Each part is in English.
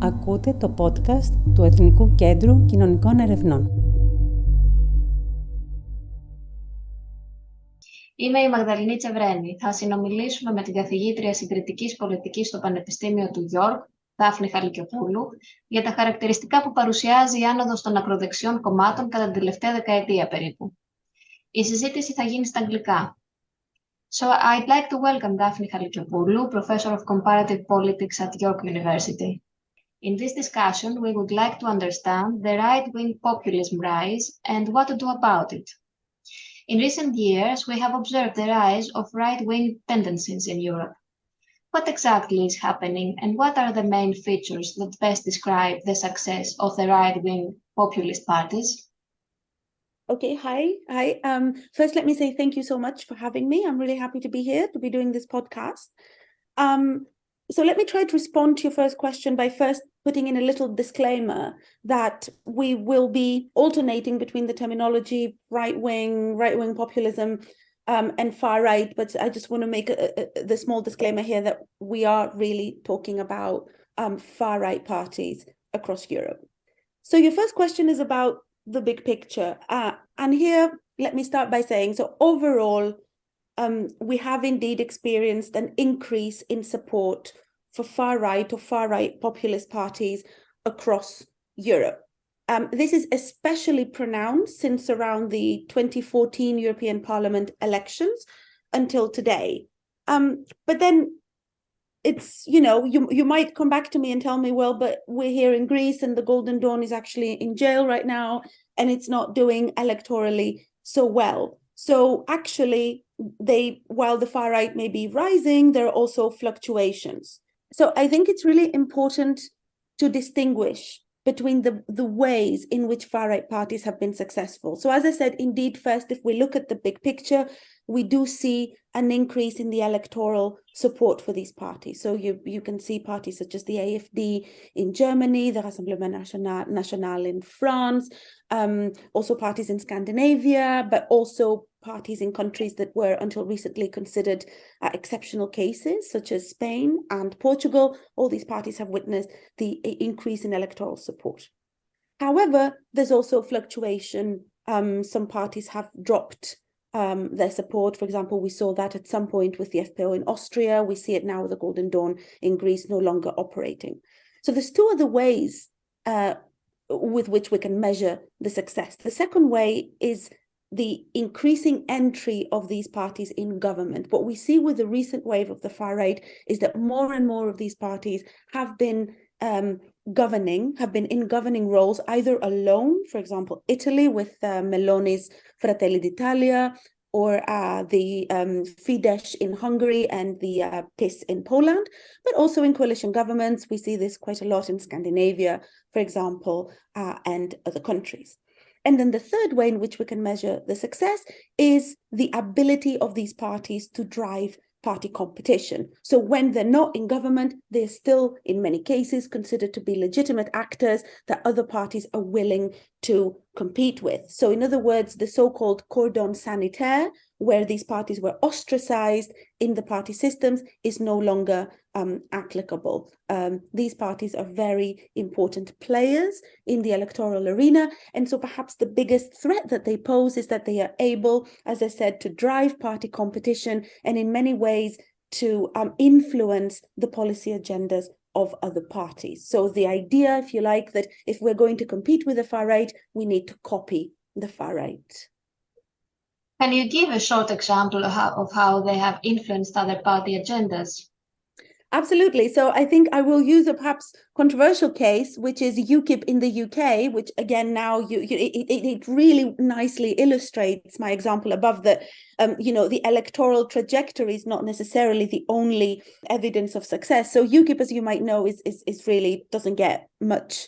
Ακούτε το podcast του Εθνικού Κέντρου Κοινωνικών Ερευνών. Είμαι η Μαγδαληνή Τσεβρένη. Θα συνομιλήσουμε με την Καθηγήτρια Συγκριτικής Πολιτικής στο Πανεπιστήμιο του York, Δάφνη Χαλικιοπούλου, για τα χαρακτηριστικά που παρουσιάζει η άνοδος των ακροδεξιών κομμάτων κατά την τελευταία δεκαετία περίπου. Η συζήτηση θα γίνει στα αγγλικά. So I'd like to welcome Daphne Halikiopoulou, Professor of Comparative Politics at York University. In this discussion, we would like to understand the right-wing populism rise and what to do about it. In recent years, we have observed the rise of right-wing tendencies in Europe. What exactly is happening, and what are the main features that best describe the success of the right-wing populist parties? Okay, hi. First, let me say thank you so much for having me. I'm really happy to be here, to be doing this podcast. So let me try to respond to your first question by first putting in a little disclaimer that we will be alternating between the terminology right-wing populism, and far right. But I just want to make the small disclaimer here that we are really talking about far right parties across Europe. So your first question is about the big picture. And here, let me start by saying, so overall, we have indeed experienced an increase in support for far right populist parties across Europe. This is especially pronounced since around the 2014 European Parliament elections until today. But then it's, you might come back to me and tell me, well, but we're here in Greece and the Golden Dawn is actually in jail right now and it's not doing electorally so well. So actually, while the far right may be rising, there are also fluctuations. So I think it's really important to distinguish between the ways in which far right parties have been successful. So as I said, indeed, first, if we look at the big picture, we do see an increase in the electoral support for these parties. So you can see parties such as the AfD in Germany, the Rassemblement National in France, also parties in Scandinavia, but also parties in countries that were until recently considered exceptional cases, such as Spain and Portugal. All these parties have witnessed the increase in electoral support. However, there's also fluctuation. Some parties have dropped their support. For example, we saw that at some point with the FPO in Austria. We see it now with the Golden Dawn in Greece no longer operating. So there's two other ways with which we can measure the success. The second way is the increasing entry of these parties in government. What we see with the recent wave of the far right is that more and more of these parties have been in governing roles, either alone, for example, Italy with Meloni's Fratelli d'Italia, or the Fidesz in Hungary and the PiS in Poland, but also in coalition governments. We see this quite a lot in Scandinavia, for example, and other countries. And then the third way in which we can measure the success is the ability of these parties to drive party competition. So when they're not in government, they're still, in many cases, considered to be legitimate actors that other parties are willing to compete with. So in other words, the so-called cordon sanitaire, where these parties were ostracized in the party systems, is no longer applicable. These parties are very important players in the electoral arena. And so perhaps the biggest threat that they pose is that they are able, as I said, to drive party competition and in many ways to influence the policy agendas of other parties. So the idea, if you like, that if we're going to compete with the far right, we need to copy the far right. Can you give a short example of how they have influenced other party agendas? Absolutely. So I think I will use a perhaps controversial case, which is UKIP in the UK, which again now it really nicely illustrates my example above that. The electoral trajectory is not necessarily the only evidence of success. So UKIP, as you might know, is really doesn't get much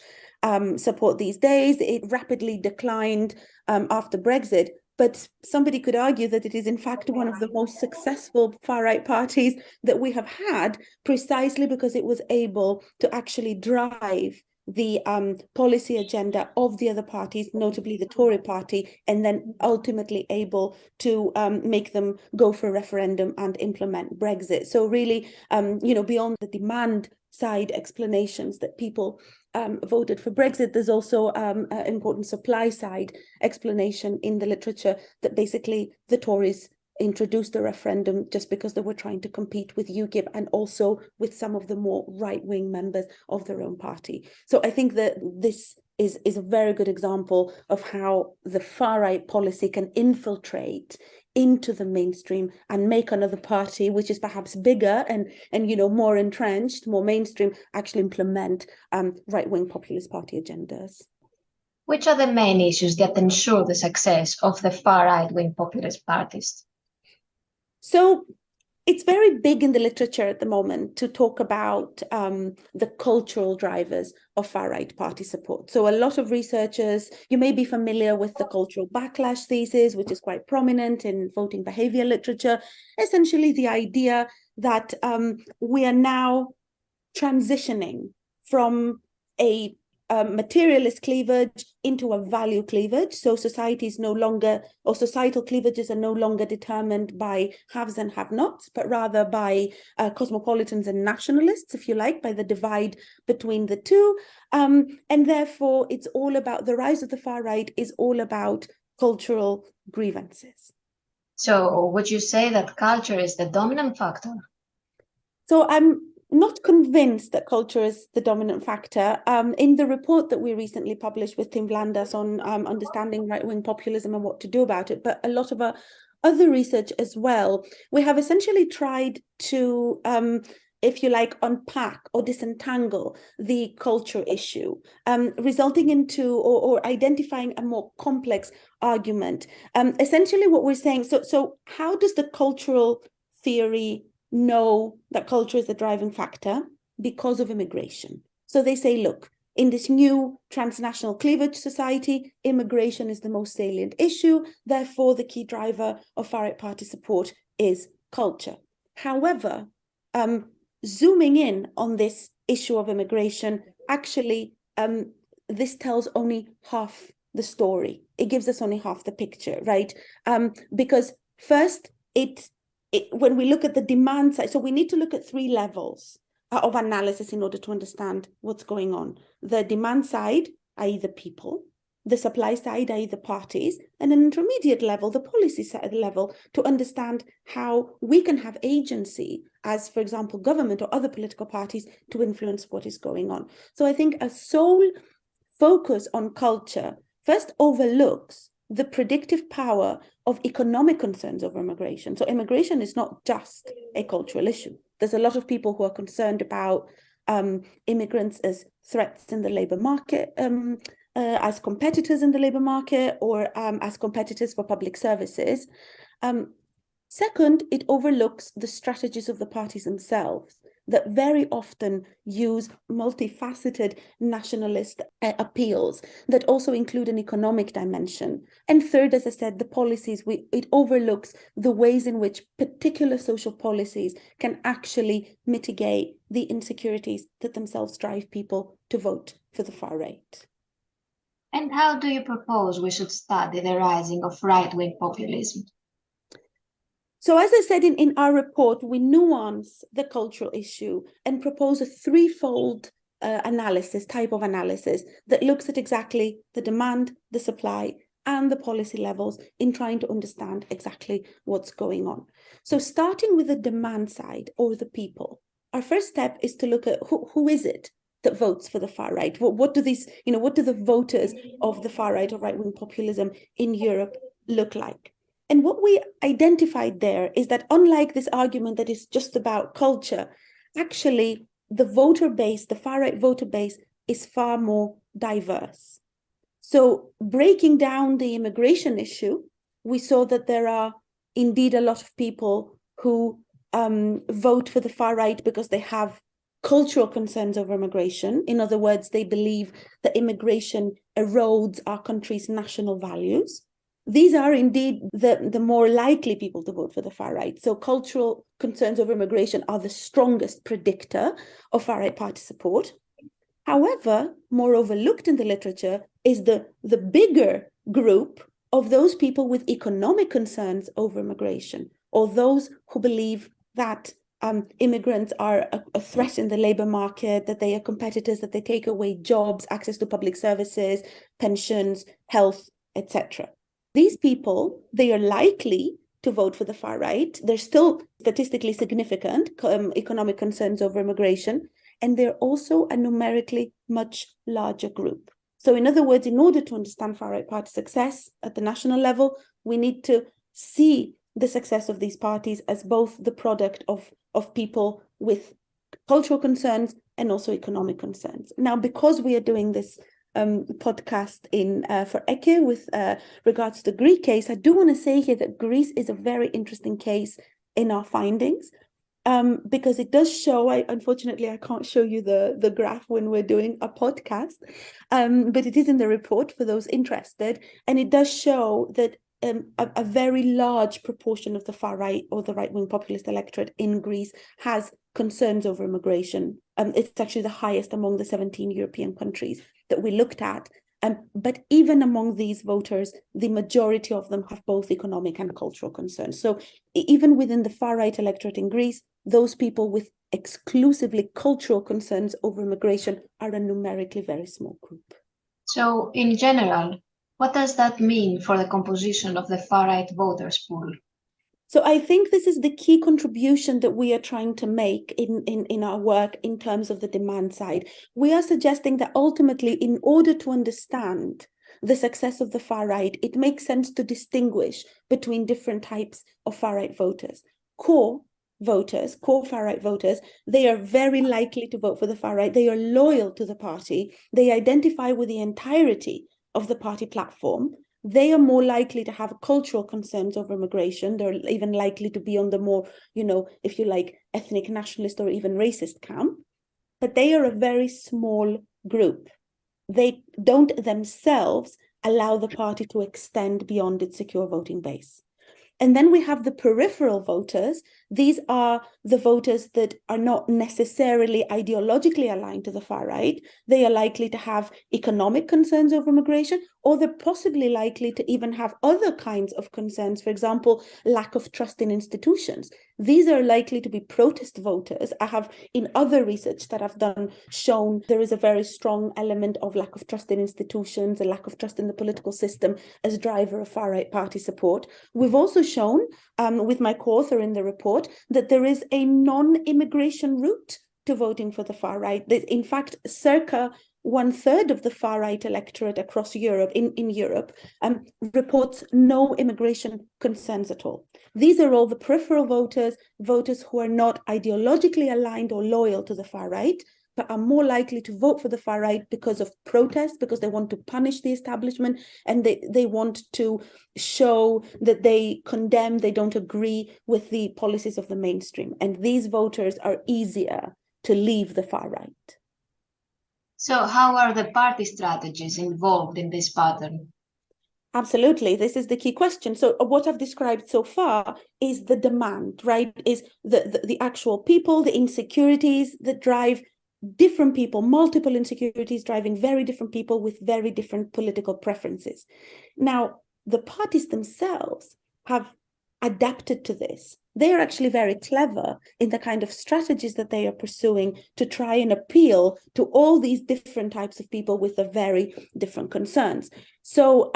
support these days. It rapidly declined after Brexit. But somebody could argue that it is in fact one of the most successful far-right parties that we have had, precisely because it was able to actually drive the policy agenda of the other parties, notably the Tory party, and then ultimately able to make them go for a referendum and implement Brexit. So really, beyond the demand side explanations that people voted for Brexit, there's also an important supply side explanation in the literature that basically the Tories introduced the referendum just because they were trying to compete with UKIP and also with some of the more right-wing members of their own party. So I think that this is a very good example of how the far-right policy can infiltrate into the mainstream and make another party, which is perhaps bigger and more entrenched, more mainstream, actually implement right-wing populist party agendas. Which are the main issues that ensure the success of the far right-wing populist parties? So it's very big in the literature at the moment to talk about the cultural drivers of far-right party support. So a lot of researchers, you may be familiar with the cultural backlash thesis, which is quite prominent in voting behavior literature. Essentially the idea that we are now transitioning from a materialist cleavage into a value cleavage. So societies no longer, or societal cleavages are no longer determined by haves and have-nots, but rather by cosmopolitans and nationalists, if you like, by the divide between the two. And therefore, it's all about the rise of the far right is all about cultural grievances. So would you say that culture is the dominant factor? So I'm not convinced that culture is the dominant factor. In the report that we recently published with Tim Vlandas on understanding right-wing populism and what to do about it, but a lot of other research as well, we have essentially tried to, if you like, unpack or disentangle the culture issue, resulting into or identifying a more complex argument. Essentially what we're saying, so how does the cultural theory know that culture is the driving factor? Because of immigration. So they say, look, in this new transnational cleavage society, immigration is the most salient issue. Therefore, the key driver of far-right party support is culture. However, zooming in on this issue of immigration, actually, this tells only half the story. It gives us only half the picture, right? Because first, when we look at the demand side, so we need to look at three levels of analysis in order to understand what's going on. The demand side, i.e. the people, the supply side, i.e. the parties, and an intermediate level, the policy side level, to understand how we can have agency as, for example, government or other political parties to influence what is going on. So I think a sole focus on culture first overlooks the predictive power of economic concerns over immigration. So immigration is not just a cultural issue. There's a lot of people who are concerned about immigrants as threats in the labor market, as competitors in the labor market, or as competitors for public services. Second, it overlooks the strategies of the parties themselves that very often use multifaceted nationalist appeals that also include an economic dimension. And third, as I said, the policies, it overlooks the ways in which particular social policies can actually mitigate the insecurities that themselves drive people to vote for the far right. And how do you propose we should study the rising of right-wing populism? So as I said in our report, we nuance the cultural issue and propose a threefold type of analysis that looks at exactly the demand, the supply, and the policy levels in trying to understand exactly what's going on. So starting with the demand side, or the people, our first step is to look at who is it that votes for the far right? What do the voters of the far right or right-wing populism in Europe look like? And what we identified there is that unlike this argument that is just about culture, actually the voter base, the far-right voter base, is far more diverse. So breaking down the immigration issue, we saw that there are indeed a lot of people who vote for the far right because they have cultural concerns over immigration. In other words, they believe that immigration erodes our country's national values. These are indeed the more likely people to vote for the far right. So cultural concerns over immigration are the strongest predictor of far right party support. However, more overlooked in the literature is the bigger group of those people with economic concerns over immigration, or those who believe that immigrants are a threat in the labor market, that they are competitors, that they take away jobs, access to public services, pensions, health, etc. These people, they are likely to vote for the far right. They're still statistically significant, economic concerns over immigration, and they're also a numerically much larger group. So in other words, in order to understand far right party success at the national level, we need to see the success of these parties as both the product of people with cultural concerns and also economic concerns. Now, because we are doing this podcast for ΕΚΚΕ with regards to the Greek case, I do want to say here that Greece is a very interesting case in our findings, because it does show, unfortunately, I can't show you the graph when we're doing a podcast, but it is in the report for those interested, and it does show that a very large proportion of the far right or the right-wing populist electorate in Greece has concerns over immigration. It's actually the highest among the 17 European countries that we looked at. But even among these voters, the majority of them have both economic and cultural concerns. So even within the far right electorate in Greece, those people with exclusively cultural concerns over immigration are a numerically very small group. So in general, what does that mean for the composition of the far-right voters pool? So I think this is the key contribution that we are trying to make in our work in terms of the demand side. We are suggesting that ultimately, in order to understand the success of the far right, it makes sense to distinguish between different types of far-right voters. Core far-right voters, they are very likely to vote for the far right. They are loyal to the party. They identify with the entirety of the party platform. They are more likely to have cultural concerns over immigration. They're even likely to be on the more, if you like, ethnic nationalist or even racist camp. But they are a very small group. They don't themselves allow the party to extend beyond its secure voting base. And then we have the peripheral voters. These are the voters that are not necessarily ideologically aligned to the far right. They are likely to have economic concerns over immigration, or they're possibly likely to even have other kinds of concerns, for example, lack of trust in institutions. These are likely to be protest voters. I have, in other research that I've done, shown there is a very strong element of lack of trust in institutions, a lack of trust in the political system as a driver of far-right party support. We've also shown, with my co-author in the report, that there is a non-immigration route to voting for the far right. In fact, circa 1/3 of the far-right electorate across Europe, in Europe, reports no immigration concerns at all. These are all the peripheral voters who are not ideologically aligned or loyal to the far right, but are more likely to vote for the far right because of protest, because they want to punish the establishment, and they want to show that they condemn, they don't agree with the policies of the mainstream. And these voters are easier to leave the far right. So how are the party strategies involved in this pattern? Absolutely. This is the key question. So what I've described so far is the demand, right? Is the actual people, the insecurities that drive different people, multiple insecurities driving very different people with very different political preferences. Now, the parties themselves have adapted to this. They are actually very clever in the kind of strategies that they are pursuing to try and appeal to all these different types of people with the very different concerns. So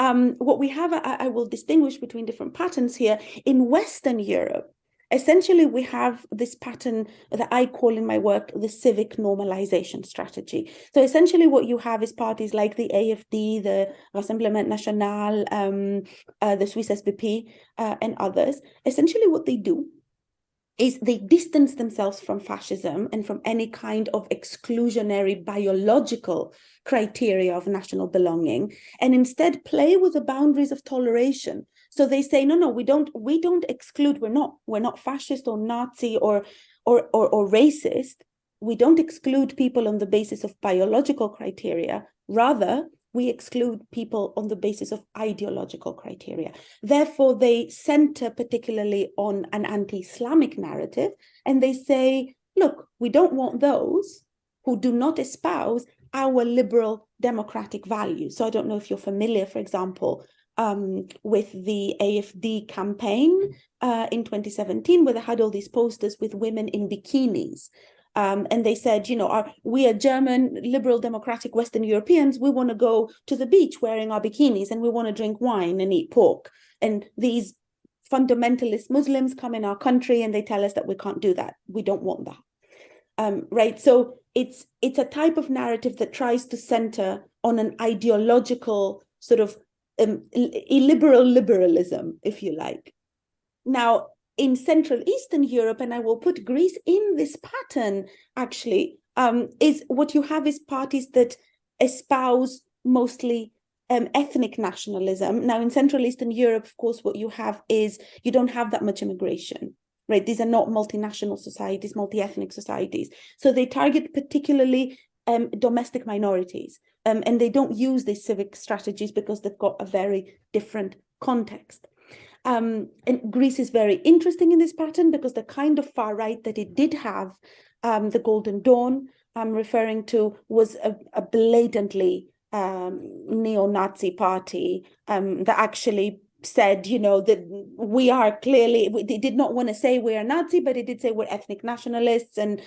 what we have, I will distinguish between different patterns here. In Western Europe, essentially, we have this pattern that I call in my work the civic normalization strategy. So essentially what you have is parties like the AFD, the Rassemblement National, the Swiss SBP, and others. Essentially what they do is they distance themselves from fascism and from any kind of exclusionary biological criteria of national belonging, and instead play with the boundaries of toleration. So they say, no, we don't exclude. We're not fascist or Nazi or racist. We don't exclude people on the basis of biological criteria. Rather, we exclude people on the basis of ideological criteria. Therefore, they center particularly on an anti-Islamic narrative, and they say, look, we don't want those who do not espouse our liberal democratic values. So I don't know if you're familiar, for example, with the AfD campaign in 2017, where they had all these posters with women in bikinis. And they said, we are German, liberal, democratic Western Europeans. We want to go to the beach wearing our bikinis, and we want to drink wine and eat pork. And these fundamentalist Muslims come in our country and they tell us that we can't do that. We don't want that. Right. So it's a type of narrative that tries to center on an ideological sort of illiberal liberalism, if you like. Now, in Central Eastern Europe, and I will put Greece in this pattern, actually, is what you have is parties that espouse mostly ethnic nationalism. Now, in Central Eastern Europe, of course, what you have is you don't have that much immigration, right? These are not multinational societies, multi-ethnic societies. So they target particularly domestic minorities, and they don't use these civic strategies because they've got a very different context. And Greece is very interesting in this pattern because the kind of far right that it did have, the Golden Dawn I'm referring to, was a blatantly neo-Nazi party that actually said, that we are clearly, they did not want to say we are Nazi, but it did say we're ethnic nationalists, and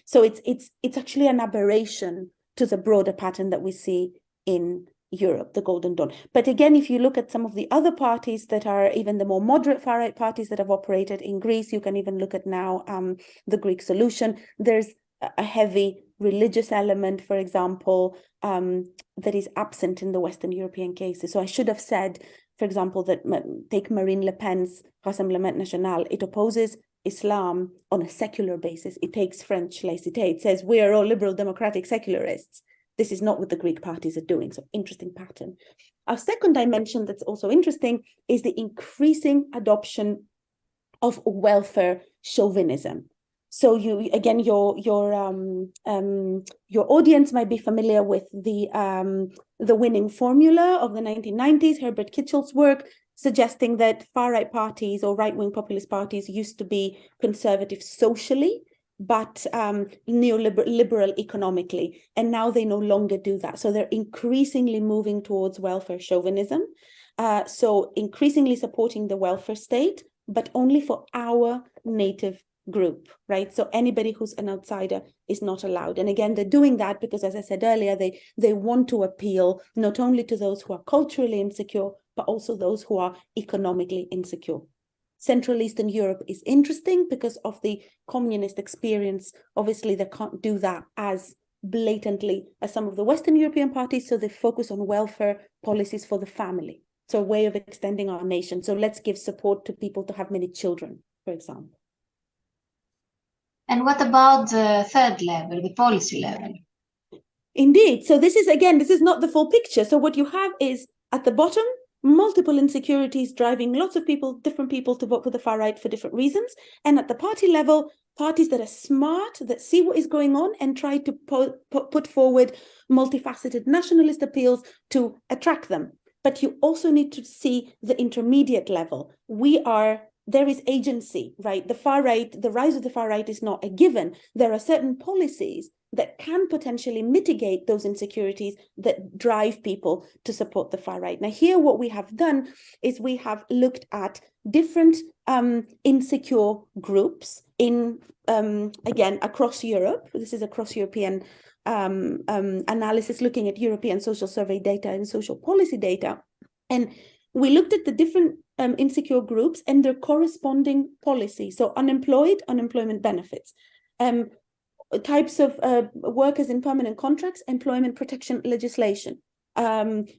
so it's actually an aberration to the broader pattern that we see in Europe, the Golden Dawn. But again, if you look at some of the other parties that are even the more moderate far-right parties that have operated in Greece, you can even look at now the Greek solution. There's a heavy religious element, for example, that is absent in the Western European cases. So I should have said, for example, that take Marine Le Pen's Rassemblement National, it opposes Islam on a secular basis. It takes French laïcité. It says we are all liberal democratic secularists. This is not what the Greek parties are doing. So interesting pattern. Our second dimension that's also interesting is the increasing adoption of welfare chauvinism. So your audience might be familiar with the winning formula of the 1990s, Herbert Kitchell's work, suggesting that far-right parties or right-wing populist parties used to be conservative socially, but neoliberal economically, and now they no longer do that. So they're increasingly moving towards welfare chauvinism, so increasingly supporting the welfare state, but only for our native group, right? So anybody who's an outsider is not allowed. And again, they're doing that because, as I said earlier, they want to appeal not only to those who are culturally insecure, but also those who are economically insecure. Central Eastern Europe is interesting because of the communist experience. Obviously, they can't do that as blatantly as some of the Western European parties, so they focus on welfare policies for the family. So a way of extending our nation. So let's give support to people to have many children, for example. And what about the third level, the policy level? Indeed. So this is not the full picture. So what you have is at the bottom, multiple insecurities driving lots of people, different people to vote for the far right for different reasons. And at the party level, parties that are smart, that see what is going on and try to put forward multifaceted nationalist appeals to attract them. But you also need to see the intermediate level. There is agency, right? The far right, the rise of the far right is not a given. There are certain policies that can potentially mitigate those insecurities that drive people to support the far right. Now, here what we have done is we have looked at different insecure groups in, again, across Europe. This is across European analysis, looking at European social survey data and social policy data. And we looked at the different insecure groups and their corresponding policy. So unemployed, unemployment benefits. Types of workers in permanent contracts, employment protection legislation,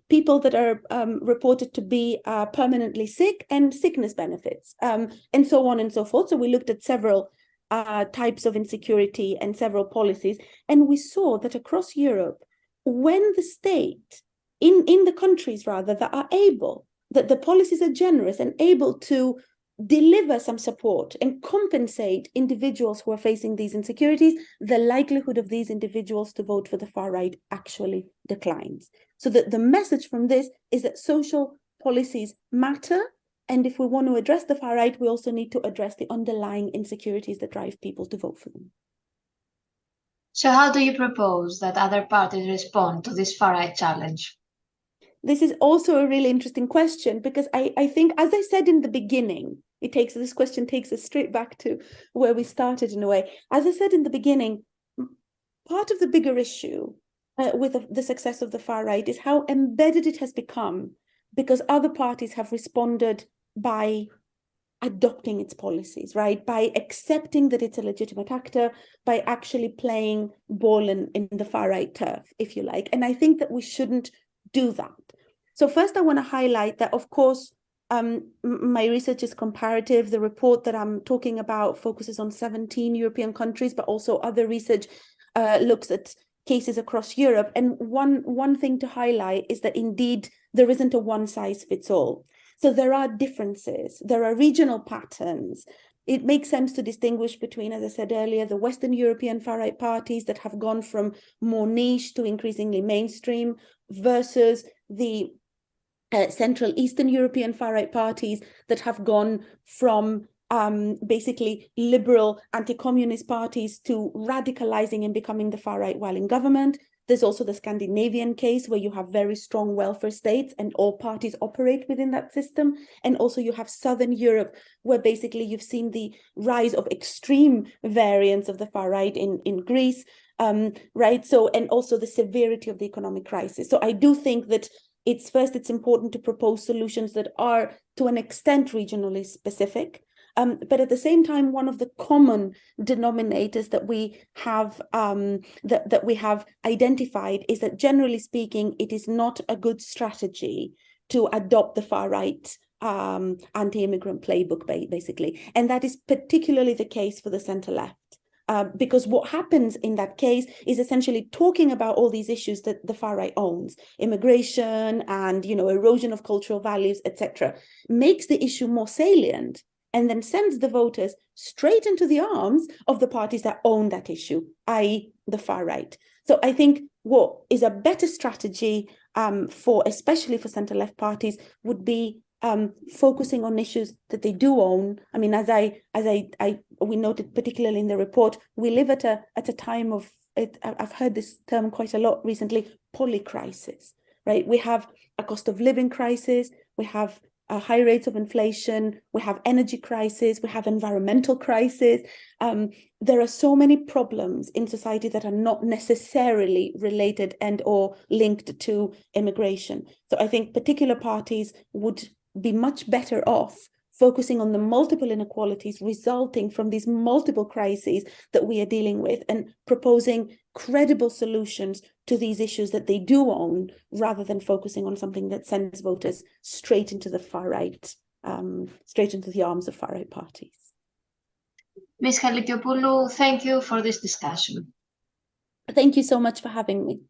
people that are reported to be permanently sick and sickness benefits, and so on and so forth. So we looked at several types of insecurity and several policies, and we saw that across Europe, when the state, in the countries rather, that are able, that the policies are generous and able to deliver some support and compensate individuals who are facing these insecurities, the likelihood of these individuals to vote for the far right actually declines. So the message from this is that social policies matter. And if we want to address the far right, we also need to address the underlying insecurities that drive people to vote for them. So how do you propose that other parties respond to this far-right challenge? This is also a really interesting question, because I think, as I said in the beginning, this question takes us straight back to where we started in a way. As I said in the beginning, part of the bigger issue with the success of the far right is how embedded it has become, because other parties have responded by adopting its policies, right? By accepting that it's a legitimate actor, by actually playing ball in the far right turf, if you like. And I think that we shouldn't do that. So first, I want to highlight that, of course, my research is comparative. The report that I'm talking about focuses on 17 European countries, but also other research looks at cases across Europe. And one thing to highlight is that indeed there isn't a one-size-fits-all. So there are differences, there are regional patterns. It makes sense to distinguish between, as I said earlier, the Western European far-right parties that have gone from more niche to increasingly mainstream versus the Central Eastern European far-right parties that have gone from basically liberal anti-communist parties to radicalizing and becoming the far-right while in government. There's also the Scandinavian case where you have very strong welfare states and all parties operate within that system. And also you have Southern Europe, where basically you've seen the rise of extreme variants of the far right in Greece, right? So, and also the severity of the economic crisis. So I do think that it's important to propose solutions that are to an extent regionally specific. But at the same time, one of the common denominators that we have that we have identified is that, generally speaking, it is not a good strategy to adopt the far right anti-immigrant playbook, basically, and that is particularly the case for the centre left. Because what happens in that case is essentially talking about all these issues that the far right owns, immigration and erosion of cultural values, etc., makes the issue more salient, and then sends the voters straight into the arms of the parties that own that issue, i.e. the far right. So I think what is a better strategy especially for centre-left parties would be focusing on issues that they do own. I mean, as we noted particularly in the report, we live at a time of, I've heard this term quite a lot recently, polycrisis, right? We have a cost of living crisis, we have high rates of inflation, we have energy crisis, we have environmental crisis. There are so many problems in society that are not necessarily related and or linked to immigration. So I think particular parties would be much better off focusing on the multiple inequalities resulting from these multiple crises that we are dealing with, and proposing credible solutions to these issues that they do own, rather than focusing on something that sends voters straight into the far right, straight into the arms of far right parties. Ms. Halikiopoulou, thank you for this discussion. Thank you so much for having me.